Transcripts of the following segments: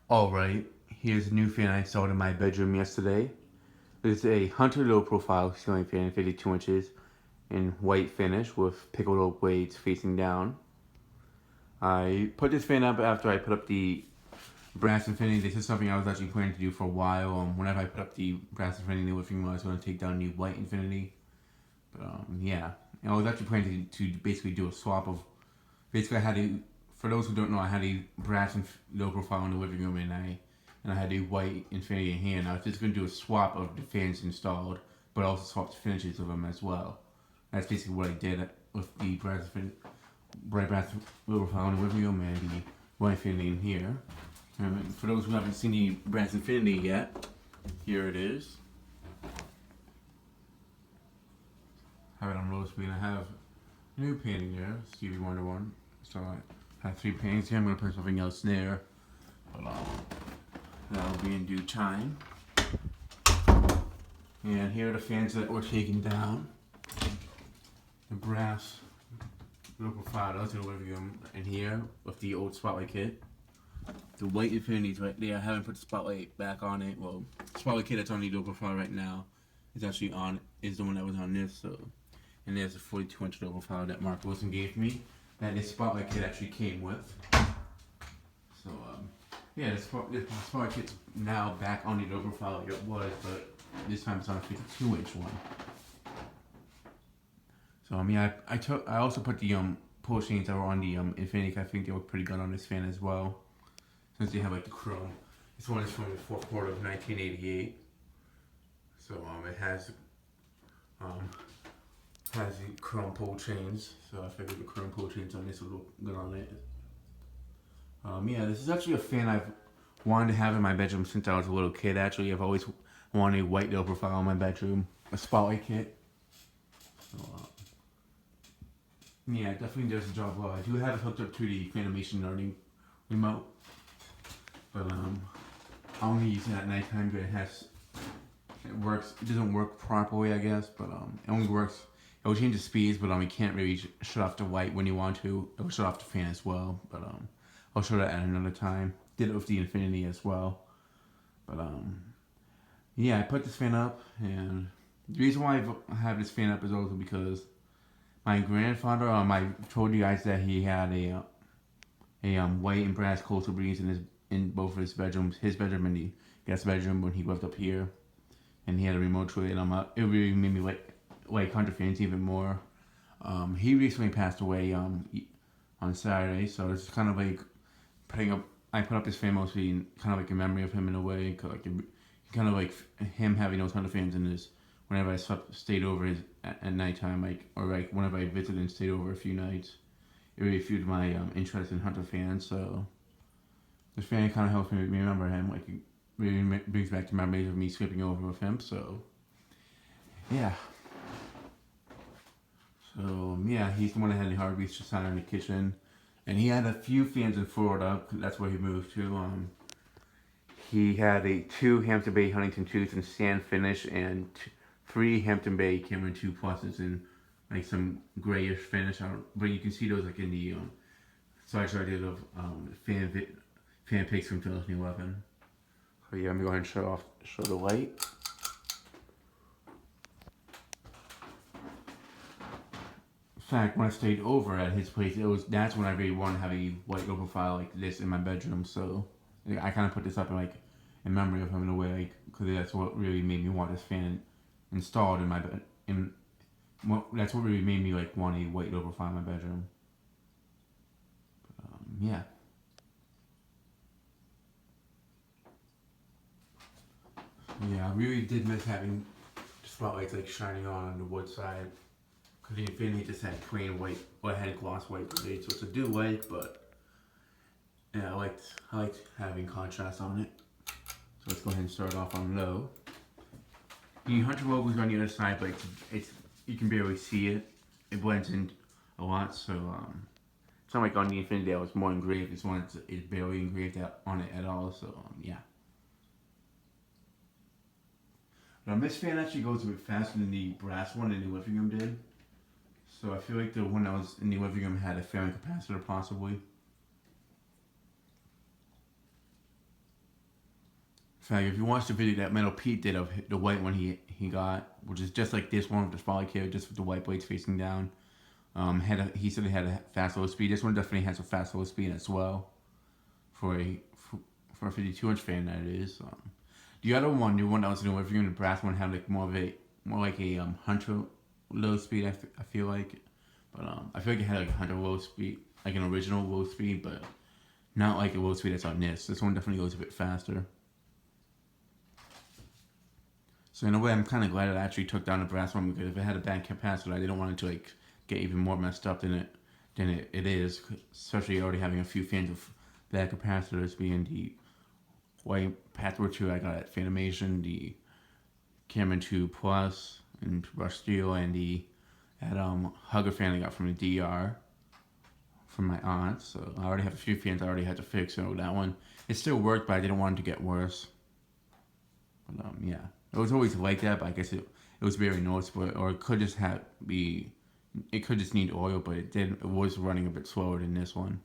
Alright, here's a new fan I installed in my bedroom yesterday. It's a Hunter low profile ceiling fan, 52 inches, in white finish with pickled oak blades facing down. I put this fan up after I put up the brass infinity. This is something I was actually planning to do for a while. Whenever I put up the brass infinity in the living room, I was going to take down the white infinity. But yeah, and I was actually planning to basically do a swap of. Basically, I had a. For those who don't know, I had a brass and low profile in the living room, and I had a white infinity in here. And I was just going to do a swap of the fans installed, but also swap the finishes of them as well. That's basically what I did with the bright brass low profile in the living room and the white infinity in here. And for those who haven't seen the brass infinity yet, here it is. Have it on low speed. I have a new painting there, Stevie Wonder one. So I have 3 paintings here. I'm going to put something else there, but that'll be in due time. And here are the fans that were taken down. The brass local photos in the living room in here with the old spotlight kit. The white infinity's right there. I haven't put the spotlight back on it. Well, the spotlight kit that's on the local file right now is actually on, is the one that was on this. So, and there's a 42-inch local file that Mark Wilson gave me that this spotlight kit actually came with. So, yeah, the spotlight kit's now back on the local file like it was, but this time it's on a 52-inch one. So, I also put the pull chains that were on the Infiniti. I think they look pretty good on this fan as well, since they have like the chrome. This one is from the fourth quarter of 1988. So it has the chrome pull chains. So I figured the chrome pull chains on this would look good on it. Yeah, this is actually a fan I've wanted to have in my bedroom since I was a little kid. Actually, I've always wanted a white low profile in my bedroom, a spotlight kit. So, yeah, it definitely does the job well. I do have it hooked up to the Fanimation learning remote, but I only use it at nighttime. But it works. It doesn't work properly, I guess, but it only works. It will change the speeds, but you can't really shut off the white when you want to. It will shut off the fan as well, but I'll show that at another time. Did it with the Infinity as well, but yeah, I put this fan up, and the reason why I have this fan up is also because my grandfather, I told you guys that he had a white and brass coastal breeze in both of his bedrooms, his bedroom and the guest bedroom when he lived up here, and he had a remote to it. It really made me like Hunter fans even more. He recently passed away on Saturday, so it's kind of like putting up. I put up this fan mostly kind of like a memory of him in a way, kind of like him having those Hunter fans in his. Whenever I stayed over at nighttime, or whenever I visited and stayed over a few nights, it really fueled my interest in Hunter fans. So this fan kind of helps me remember him. Like, it really brings back the memories of me sleeping over with him. So yeah. So yeah, he's the one that had the hard reach designer in the kitchen, and he had a few fans in Florida. That's where he moved to. He had a 2 Hampton Bay Huntington 2s in sand finish and 3 Hampton Bay Cameron 2 pluses in like some grayish finish. But you can see those like in the side I did of fan pics from 2011. So yeah, I'm going to show the light. In fact, when I stayed over at his place, that's when I really wanted to have a white low profile like this in my bedroom. So I kind of put this up in memory of him in a way, because that's what really made me want this fan installed in my bed. That's what really made me want a white low profile in my bedroom. Yeah. Yeah, I really did miss having the spotlights shining on the wood side. Because the Infiniti just had plain white, I had gloss white blades, which I do like, but yeah, I liked having contrast on it. So let's go ahead and start off on low. The Hunter logo is on the other side, but it's you can barely see it. It blends in a lot, so it's not like on the Infiniti that was more engraved. This one is barely engraved on it at all, so yeah. This fan actually goes a bit faster than the brass one in the living room did. So I feel like the one that was in the living room had a fairing capacitor possibly. fact, if you watch the video that Metal Pete did of the white one he got, which is just like this one with the spotlight kit, just with the white blades facing down. He said it had a fast low speed. This one definitely has a fast low speed as well, for a 52-inch fan that it is. The other one, the one that was doing reviewing, the brass one, had like more like a Hunter low speed. I feel like, but I feel like it had like a Hunter low speed, like an original low speed, but not like a low speed that's on this. This one definitely goes a bit faster. So in a way, I'm kind of glad it actually took down the brass one, because if it had a bad capacitor, I didn't want it to like get even more messed up than it is. Especially already having a few fans of bad capacitors, being the white Pathway 2 I got at Fanimation, the Cameron 2 Plus and Rush Steel, and the Hugger fan I got from the DR from my aunt. So I already have a few fans I already had to fix. So that one, it still worked, but I didn't want it to get worse. But yeah, it was always like that. But I guess it was very noticeable, or it could just it could just need oil, but it was running a bit slower than this one.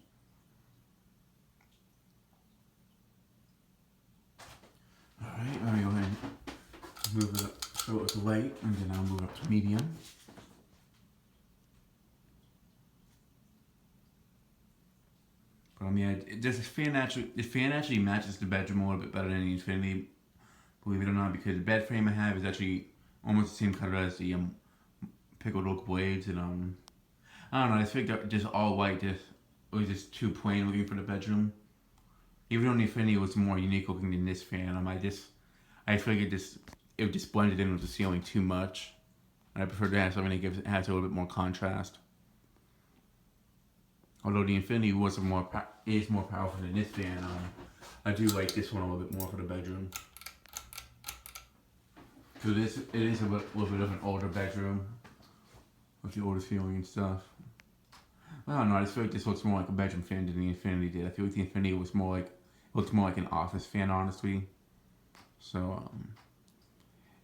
Alright, let me go ahead and move it up, show it to light, and then I'll move up to medium. But yeah, this fan actually matches the bedroom a little bit better than the Infiniti, believe it or not, because the bed frame I have is actually almost the same color as the Pickled oak blades, and I don't know, I think that just all white was just too plain looking for the bedroom. Even though the Infiniti was more unique looking than this fan, I feel like it just blended in with the ceiling too much. And I prefer to have something that has a little bit more contrast. Although the Infiniti is more powerful than this fan, I do like this one a little bit more for the bedroom. So it is a little bit of an older bedroom with the older ceiling and stuff. I don't know, I just feel like this looks more like a bedroom fan than the Infiniti did. I feel like the Infiniti looks more like an office fan, honestly. So,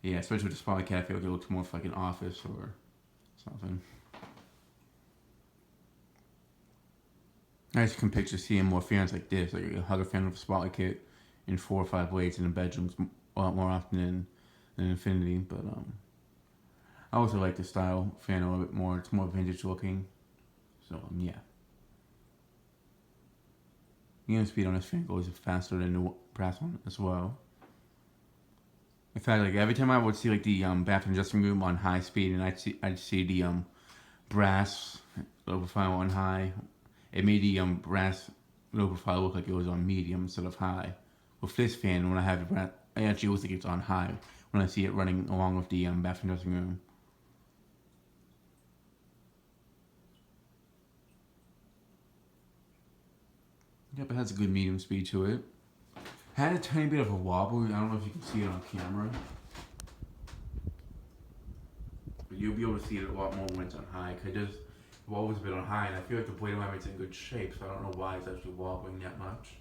yeah, especially with the spotlight kit, I feel like it looks more like an office or something. I just can picture seeing more fans like this, like a Hugger fan with a spotlight kit and 4 or 5 blades in the bedrooms a lot more often than Infiniti. But I also like the style fan a little bit more. It's more vintage looking. So yeah. The unit speed on this fan goes faster than the brass one as well. In fact, like every time I would see like the bathroom dressing room on high speed, and I'd see the brass low profile on high, it made the brass low profile look like it was on medium instead of high. With this fan, when I have the brass, I actually always think it's on high when I see it running along with the bathroom dressing room. Yep, it has a good medium speed to it. Had a tiny bit of a wobble. I don't know if you can see it on camera, but you'll be able to see it a lot more when it's on high. Cause it wobbles a bit on high, and I feel like the blade alignment's in good shape, so I don't know why it's actually wobbling that much.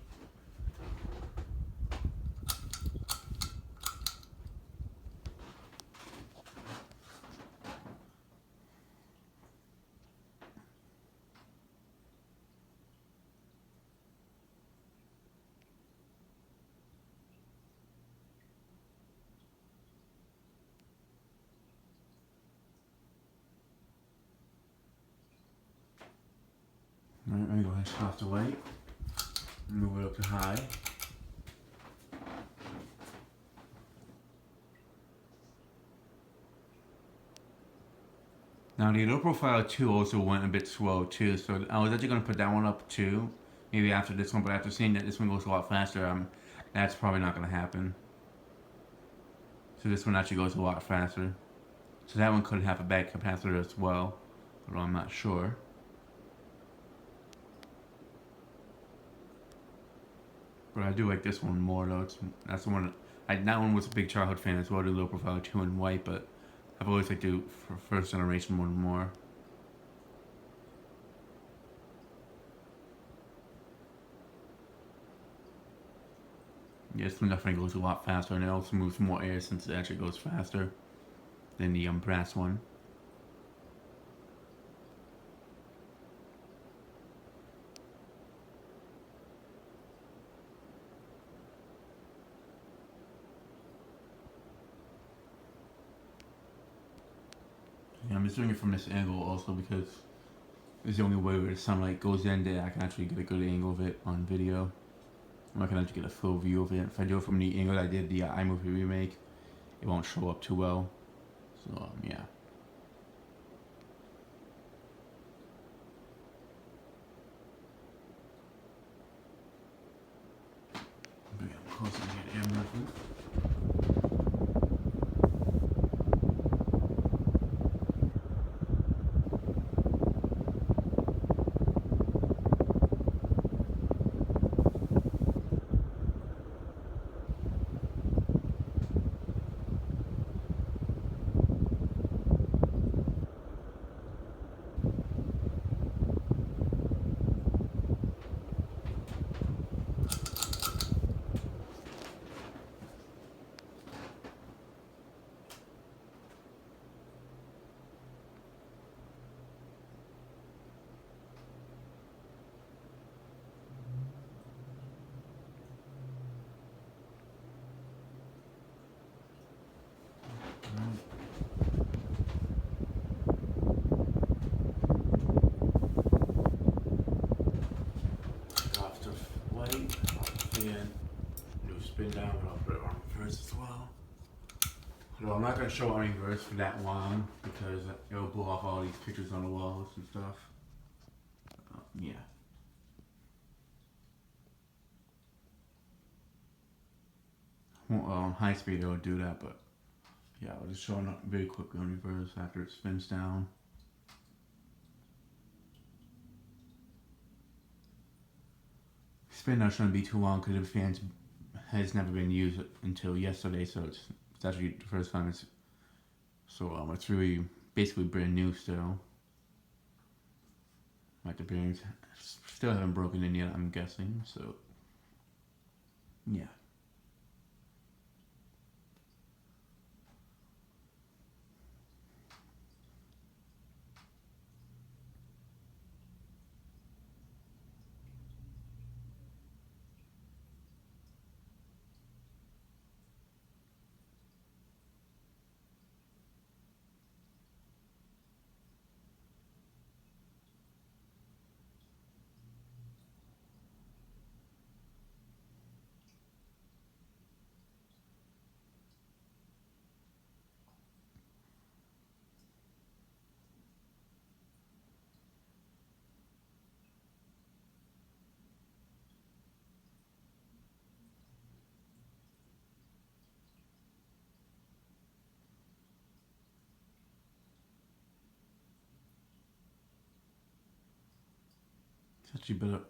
Alright, I'm gonna go ahead and shut off the light. Move it up to high. Now the low profile 2 also went a bit slow too, so I was actually going to put that one up too, maybe after this one, but after seeing that this one goes a lot faster, that's probably not going to happen. So this one actually goes a lot faster. So that one could have a bad capacitor as well, but I'm not sure. But I do like this one more though. That's the one. That one was a big childhood fan as well, the low profile 2 in white, but I've always liked the first generation one more. Yeah, this one definitely goes a lot faster, and it also moves more air since it actually goes faster than the brass one. just doing it from this angle also because it's the only way where the sunlight goes in there I can actually get a good angle of it on video. I can actually get a full view of it. If I do it from the angle I did the iMovie remake, it won't show up too well. So yeah. Bring it closer to get air movement. Off the light, off the fan, do spin down, but I'll put it on reverse as well. So I'm not going to show on reverse for that long because it'll blow off all these pictures on the walls and stuff. Yeah. Well, on high speed it'll do that, but yeah, I'll just show it very quickly on reverse after it spins down. Spin down shouldn't be too long because the fan has never been used until yesterday, so it's actually the first time it's it's really basically brand new still. Like the bearings still haven't broken in yet, I'm guessing. So yeah.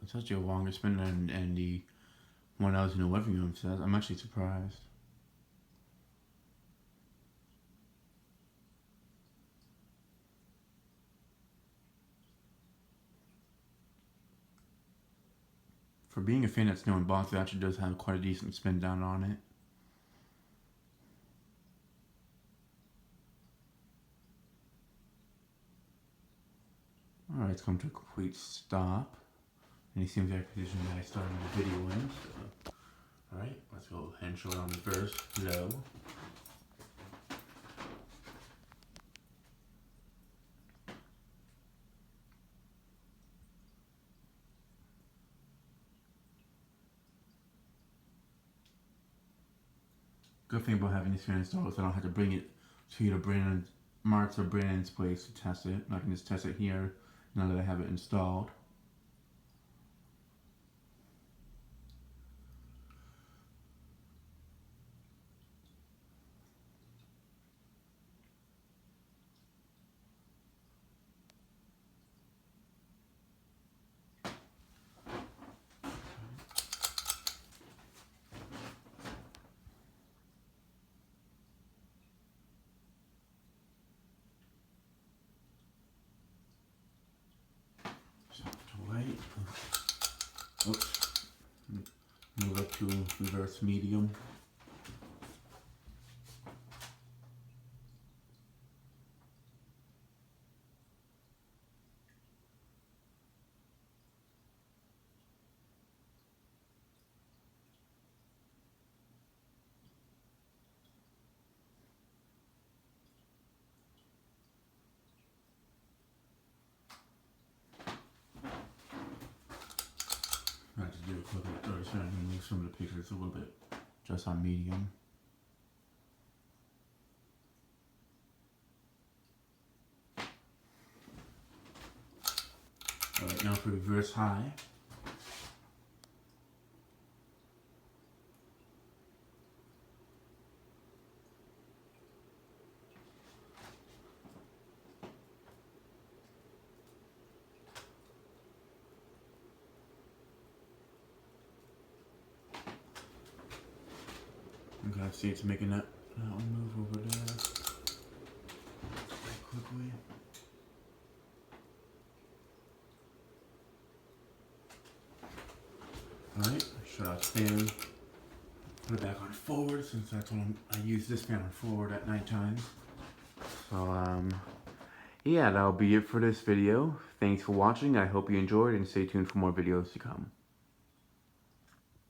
It's actually a longer spin than the one I was in the living room says. I'm actually surprised. For being a fan that's new in box, it actually does have quite a decent spin down on it. Alright, it's come to a complete stop. And he seems like position that I started the video in. So. Alright, let's go ahead and show it on reverse, low. Good thing about having this fan installed is I don't have to bring it to either Brandon Mark's or Brandon's place to test it. I can just test it here now that I have it installed. Oops. Move up to reverse medium. some of the pictures a little bit just on medium. Alright, now for reverse high. Okay, I see it's making that move over there. Quickly. Alright, shut out fan. Put it back on forward since that's when I use this fan on forward at nighttime. So yeah, that'll be it for this video. Thanks for watching. I hope you enjoyed and stay tuned for more videos to come.